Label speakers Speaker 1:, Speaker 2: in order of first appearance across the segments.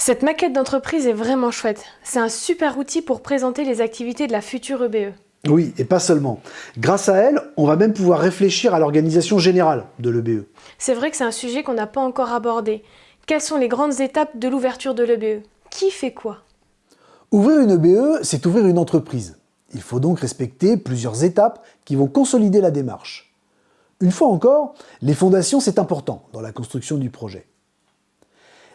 Speaker 1: Cette maquette d'entreprise est vraiment chouette. C'est un super outil pour présenter les activités de la future EBE.
Speaker 2: Oui, et pas seulement. Grâce à elle, on va même pouvoir réfléchir à l'organisation générale de l'EBE.
Speaker 1: C'est vrai que c'est un sujet qu'on n'a pas encore abordé. Quelles sont les grandes étapes de l'ouverture de l'EBE? Qui fait quoi?
Speaker 2: Ouvrir une EBE, c'est ouvrir une entreprise. Il faut donc respecter plusieurs étapes qui vont consolider la démarche. Une fois encore, les fondations, c'est important dans la construction du projet.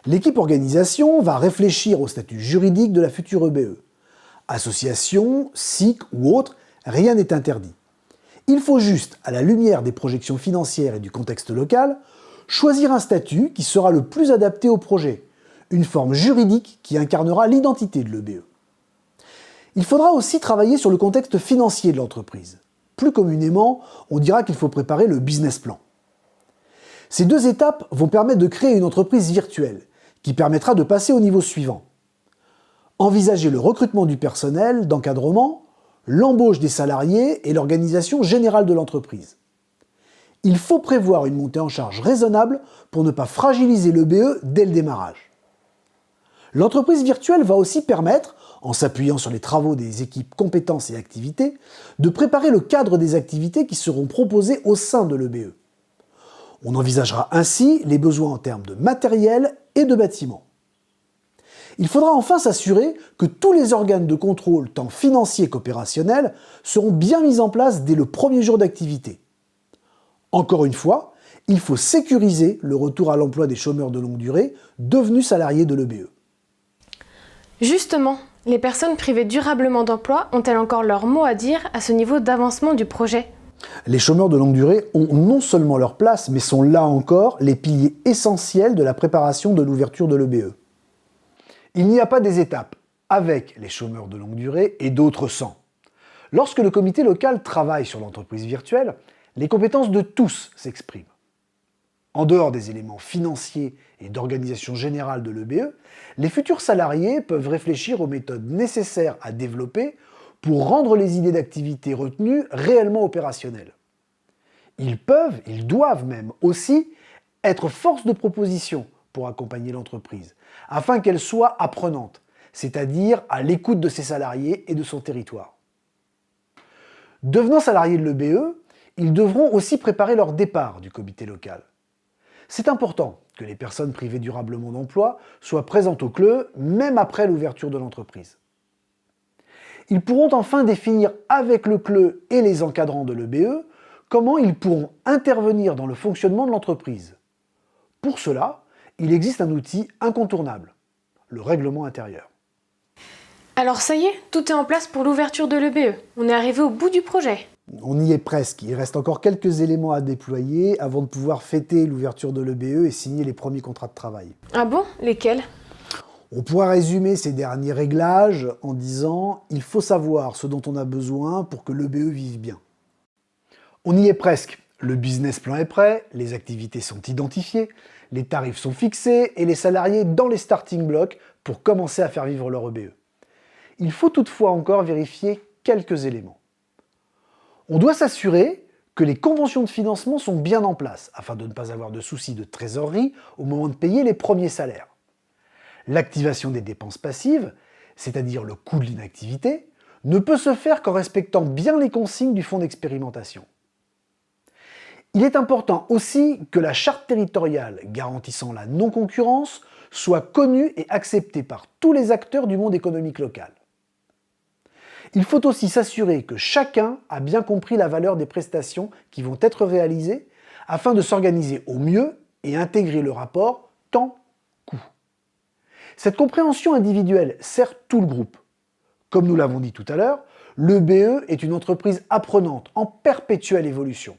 Speaker 2: L'équipe organisation va réfléchir au statut juridique de la future EBE. Association, SIC ou autre, rien n'est interdit. Il faut juste, à la lumière des projections financières et du contexte local, choisir un statut qui sera le plus adapté au projet, une forme juridique qui incarnera l'identité de l'EBE. Il faudra aussi travailler sur le contexte financier de l'entreprise. Plus communément, on dira qu'il faut préparer le business plan. Ces deux étapes vont permettre de créer une entreprise virtuelle, qui permettra de passer au niveau suivant. Envisager le recrutement du personnel, d'encadrement, l'embauche des salariés et l'organisation générale de l'entreprise. Il faut prévoir une montée en charge raisonnable pour ne pas fragiliser l'EBE dès le démarrage. L'entreprise virtuelle va aussi permettre, en s'appuyant sur les travaux des équipes compétences et activités, de préparer le cadre des activités qui seront proposées au sein de l'EBE. On envisagera ainsi les besoins en termes de matériel et de bâtiments. Il faudra enfin s'assurer que tous les organes de contrôle, tant financiers qu'opérationnels, seront bien mis en place dès le premier jour d'activité. Encore une fois, il faut sécuriser le retour à l'emploi des chômeurs de longue durée devenus salariés de l'EBE.
Speaker 1: Justement, les personnes privées durablement d'emploi ont-elles encore leur mot à dire à ce niveau d'avancement du projet?
Speaker 2: Les chômeurs de longue durée ont non seulement leur place, mais sont là encore les piliers essentiels de la préparation de l'ouverture de l'EBE. Il n'y a pas des étapes avec les chômeurs de longue durée et d'autres sans. Lorsque le comité local travaille sur l'entreprise virtuelle, les compétences de tous s'expriment. En dehors des éléments financiers et d'organisation générale de l'EBE, les futurs salariés peuvent réfléchir aux méthodes nécessaires à développer pour rendre les idées d'activité retenues réellement opérationnelles. Ils doivent même aussi être force de proposition pour accompagner l'entreprise, afin qu'elle soit apprenante, c'est-à-dire à l'écoute de ses salariés et de son territoire. Devenant salariés de l'EBE, ils devront aussi préparer leur départ du comité local. C'est important que les personnes privées durablement d'emploi soient présentes au CLE, même après l'ouverture de l'entreprise. Ils pourront enfin définir avec le CLE et les encadrants de l'EBE comment ils pourront intervenir dans le fonctionnement de l'entreprise. Pour cela, il existe un outil incontournable, le règlement intérieur.
Speaker 1: Alors ça y est, tout est en place pour l'ouverture de l'EBE. On est arrivé au bout du projet.
Speaker 2: On y est presque, il reste encore quelques éléments à déployer avant de pouvoir fêter l'ouverture de l'EBE et signer les premiers contrats de travail.
Speaker 1: Ah bon? Lesquels?
Speaker 2: On pourra résumer ces derniers réglages en disant « il faut savoir ce dont on a besoin pour que l'EBE vive bien ». On y est presque. Le business plan est prêt, les activités sont identifiées, les tarifs sont fixés et les salariés dans les starting blocks pour commencer à faire vivre leur EBE. Il faut toutefois encore vérifier quelques éléments. On doit s'assurer que les conventions de financement sont bien en place afin de ne pas avoir de soucis de trésorerie au moment de payer les premiers salaires. L'activation des dépenses passives, c'est-à-dire le coût de l'inactivité, ne peut se faire qu'en respectant bien les consignes du fonds d'expérimentation. Il est important aussi que la charte territoriale garantissant la non-concurrence soit connue et acceptée par tous les acteurs du monde économique local. Il faut aussi s'assurer que chacun a bien compris la valeur des prestations qui vont être réalisées afin de s'organiser au mieux et intégrer le rapport temps-coût. Cette compréhension individuelle sert tout le groupe. Comme nous l'avons dit tout à l'heure, l'EBE est une entreprise apprenante en perpétuelle évolution.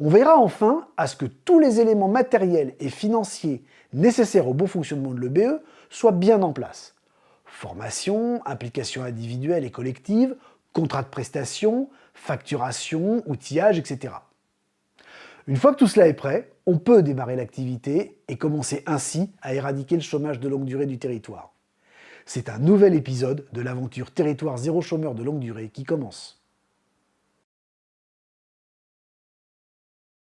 Speaker 2: On veillera enfin à ce que tous les éléments matériels et financiers nécessaires au bon fonctionnement de l'EBE soient bien en place. Formation, implication individuelle et collective, contrat de prestation, facturation, outillage, etc. Une fois que tout cela est prêt, on peut démarrer l'activité et commencer ainsi à éradiquer le chômage de longue durée du territoire. C'est un nouvel épisode de l'aventure Territoire zéro chômeur de longue durée qui commence.